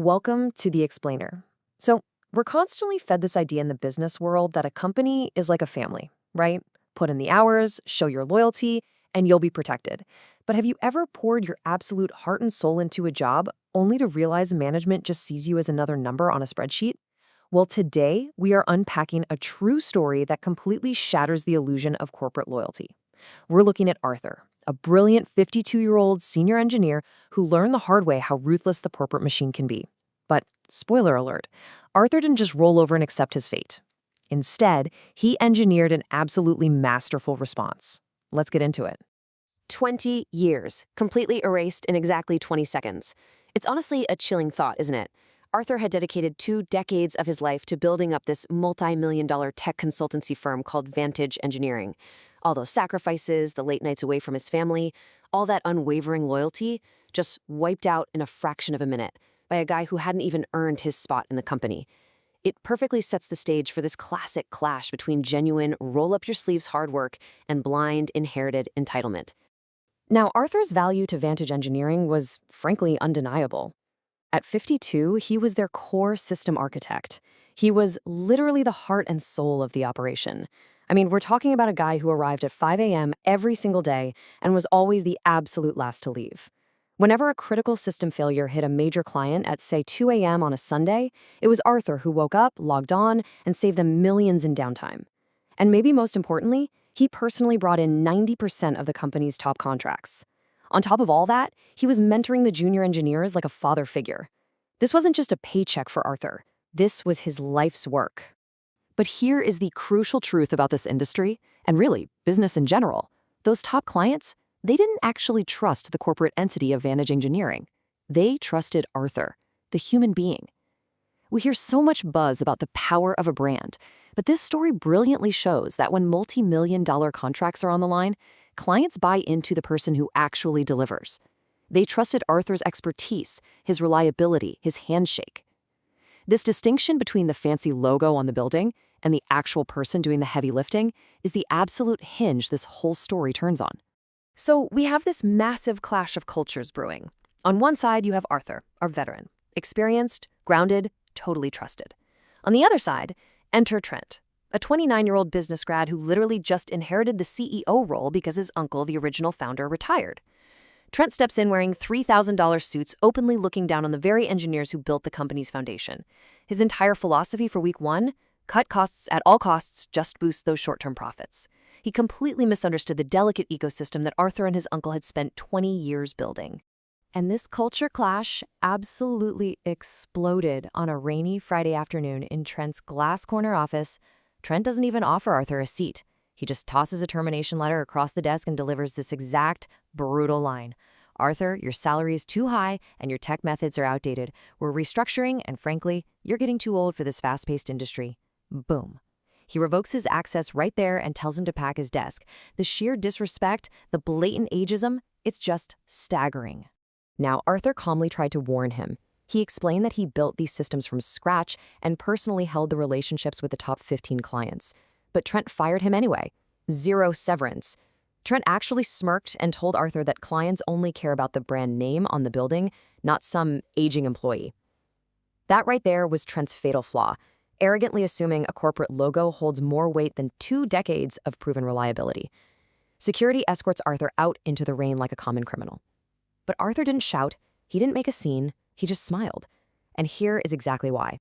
Welcome to The Explainer. So, we're constantly fed this idea in the business world that a company is like a family, right? Put in the hours, show your loyalty, and you'll be protected. But have you ever poured your absolute heart and soul into a job only to realize management just sees you as another number on a spreadsheet? Well, today we are unpacking a true story that completely shatters the illusion of corporate loyalty. We're looking at Arthur, a brilliant 52-year-old senior engineer who learned the hard way how ruthless the corporate machine can be. But, spoiler alert, Arthur didn't just roll over and accept his fate. Instead, he engineered an absolutely masterful response. Let's get into it. 20 years, completely erased in exactly 20 seconds. It's honestly a chilling thought, isn't it? Arthur had dedicated 2 decades of his life to building up this multi-million-dollar tech consultancy firm called Vantage Engineering. All those sacrifices, the late nights away from his family, all that unwavering loyalty just wiped out in a fraction of a minute by a guy who hadn't even earned his spot in the company. It perfectly sets the stage for this classic clash between genuine, roll-up-your-sleeves hard work and blind, inherited entitlement. Now, Arthur's value to Vantage Engineering was, frankly, undeniable. At 52, he was their core system architect. He was literally the heart and soul of the operation. I mean, we're talking about a guy who arrived at 5 a.m. every single day and was always the absolute last to leave. Whenever a critical system failure hit a major client at, say, 2 a.m. on a Sunday, it was Arthur who woke up, logged on, and saved them millions in downtime. And maybe most importantly, he personally brought in 90% of the company's top contracts. On top of all that, he was mentoring the junior engineers like a father figure. This wasn't just a paycheck for Arthur. This was his life's work. But here is the crucial truth about this industry, and really, business in general. Those top clients, they didn't actually trust the corporate entity of Vantage Engineering. They trusted Arthur, the human being. We hear so much buzz about the power of a brand, but this story brilliantly shows that when multi-million-dollar contracts are on the line, clients buy into the person who actually delivers. They trusted Arthur's expertise, his reliability, his handshake. This distinction between the fancy logo on the building and the actual person doing the heavy lifting is the absolute hinge this whole story turns on. So we have this massive clash of cultures brewing. On one side, you have Arthur, our veteran, experienced, grounded, totally trusted. On the other side, enter Trent, a 29-year-old business grad who literally just inherited the CEO role because his uncle, the original founder, retired. Trent steps in wearing $3,000 suits, openly looking down on the very engineers who built the company's foundation. His entire philosophy for week 1, cut costs at all costs, just boost those short-term profits. He completely misunderstood the delicate ecosystem that Arthur and his uncle had spent 20 years building. And this culture clash absolutely exploded on a rainy Friday afternoon in Trent's glass corner office. Trent doesn't even offer Arthur a seat. He just tosses a termination letter across the desk and delivers this exact, brutal line. Arthur, your salary is too high and your tech methods are outdated. We're restructuring and frankly, you're getting too old for this fast-paced industry. Boom. He revokes his access right there and tells him to pack his desk. The sheer disrespect, the blatant ageism, it's just staggering. Now, Arthur calmly tried to warn him. He explained that he built these systems from scratch and personally held the relationships with the top 15 clients. But Trent fired him anyway. Zero severance. Trent actually smirked and told Arthur that clients only care about the brand name on the building, not some aging employee. That right there was Trent's fatal flaw, arrogantly assuming a corporate logo holds more weight than 2 decades of proven reliability. Security escorts Arthur out into the rain like a common criminal. But Arthur didn't shout, he didn't make a scene, he just smiled. And here is exactly why.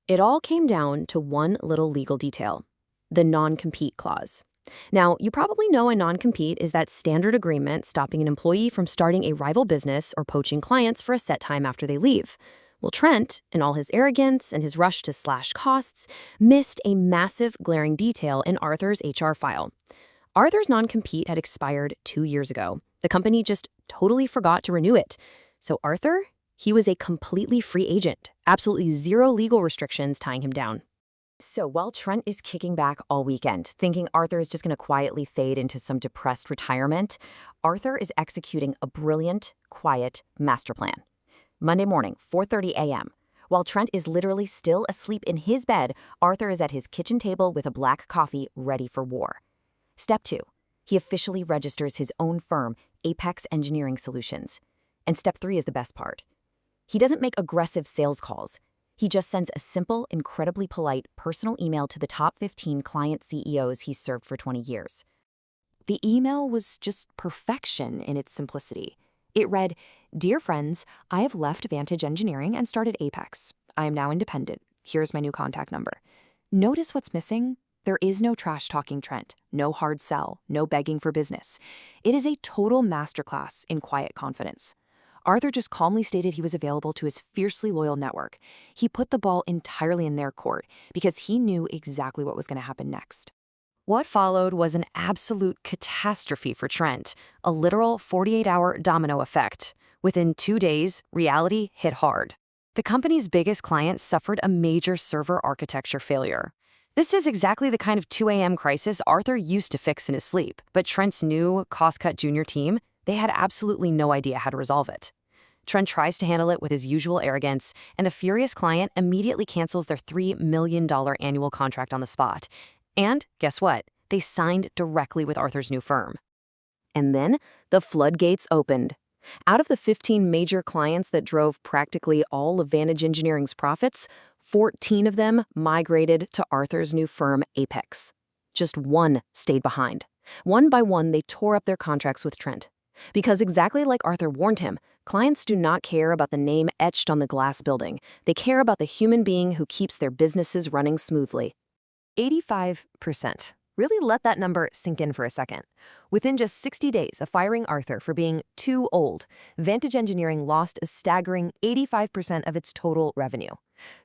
It all came down to one little legal detail, the non-compete clause. Now, you probably know a non-compete is that standard agreement stopping an employee from starting a rival business or poaching clients for a set time after they leave. Well, Trent, in all his arrogance and his rush to slash costs, missed a massive glaring detail in Arthur's HR file. Arthur's non-compete had expired 2 years ago. The company just totally forgot to renew it. So Arthur, he was a completely free agent, absolutely zero legal restrictions tying him down. So while Trent is kicking back all weekend, thinking Arthur is just going to quietly fade into some depressed retirement, Arthur is executing a brilliant, quiet master plan. Monday morning, 4:30 a.m. While Trent is literally still asleep in his bed, Arthur is at his kitchen table with a black coffee ready for war. Step 2. He officially registers his own firm, Apex Engineering Solutions. And step 3 is the best part. He doesn't make aggressive sales calls. He just sends a simple, incredibly polite personal email to the top 15 client CEOs he's served for 20 years. The email was just perfection in its simplicity. It read, "Dear friends, I have left Vantage Engineering and started Apex. I am now independent. Here's my new contact number. Notice what's missing? There is no trash-talking Trent, no hard sell, no begging for business. It is a total masterclass in quiet confidence." Arthur just calmly stated he was available to his fiercely loyal network. He put the ball entirely in their court because he knew exactly what was going to happen next. What followed was an absolute catastrophe for Trent, a literal 48-hour domino effect. Within 2 days, reality hit hard. The company's biggest client suffered a major server architecture failure. This is exactly the kind of 2 a.m. crisis Arthur used to fix in his sleep, but Trent's new, cost-cut junior team, they had absolutely no idea how to resolve it. Trent tries to handle it with his usual arrogance, and the furious client immediately cancels their $3 million annual contract on the spot. And guess what? They signed directly with Arthur's new firm. And then the floodgates opened. Out of the 15 major clients that drove practically all of Vantage Engineering's profits, 14 of them migrated to Arthur's new firm, Apex. Just one stayed behind. One by one, they tore up their contracts with Trent. Because exactly like Arthur warned him, clients do not care about the name etched on the glass building. They care about the human being who keeps their businesses running smoothly. 85%. Really let that number sink in for a second. Within just 60 days of firing Arthur for being too old, Vantage Engineering lost a staggering 85% of its total revenue.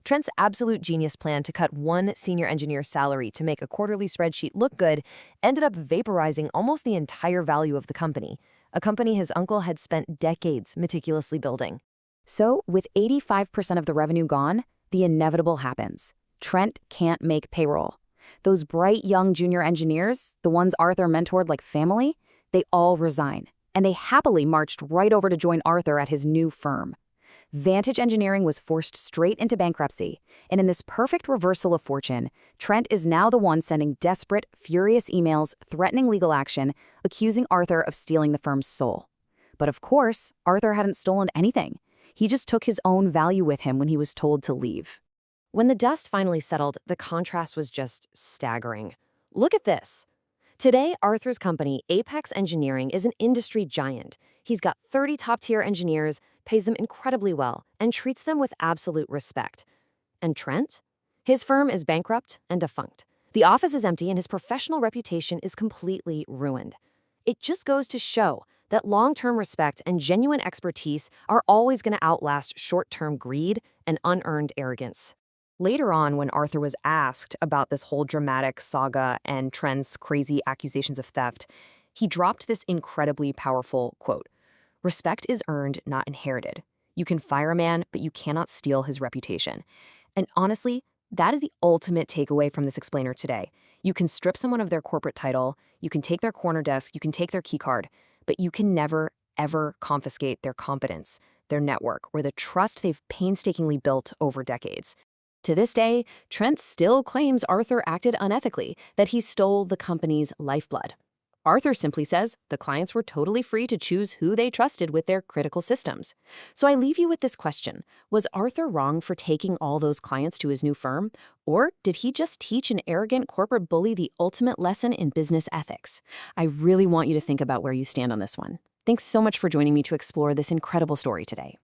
Trent's absolute genius plan to cut one senior engineer's salary to make a quarterly spreadsheet look good ended up vaporizing almost the entire value of the company, a company his uncle had spent decades meticulously building. So, with 85% of the revenue gone, the inevitable happens. Trent can't make payroll. Those bright young junior engineers, the ones Arthur mentored like family, they all resign, and they happily marched right over to join Arthur at his new firm. Vantage Engineering was forced straight into bankruptcy, and in this perfect reversal of fortune, Trent is now the one sending desperate, furious emails threatening legal action, accusing Arthur of stealing the firm's soul. But of course, Arthur hadn't stolen anything. He just took his own value with him when he was told to leave. When the dust finally settled, the contrast was just staggering. Look at this. Today, Arthur's company, Apex Engineering, is an industry giant. He's got 30 top-tier engineers, pays them incredibly well, and treats them with absolute respect. And Trent? His firm is bankrupt and defunct. The office is empty and his professional reputation is completely ruined. It just goes to show that long-term respect and genuine expertise are always going to outlast short-term greed and unearned arrogance. Later on, when Arthur was asked about this whole dramatic saga and Trent's crazy accusations of theft, he dropped this incredibly powerful quote, "Respect is earned, not inherited. You can fire a man, but you cannot steal his reputation." And honestly, that is the ultimate takeaway from this explainer today. You can strip someone of their corporate title, you can take their corner desk, you can take their key card, but you can never, ever confiscate their competence, their network, or the trust they've painstakingly built over decades. To this day, Trent still claims Arthur acted unethically, that he stole the company's lifeblood. Arthur simply says the clients were totally free to choose who they trusted with their critical systems. So I leave you with this question. Was Arthur wrong for taking all those clients to his new firm? Or did he just teach an arrogant corporate bully the ultimate lesson in business ethics? I really want you to think about where you stand on this one. Thanks so much for joining me to explore this incredible story today.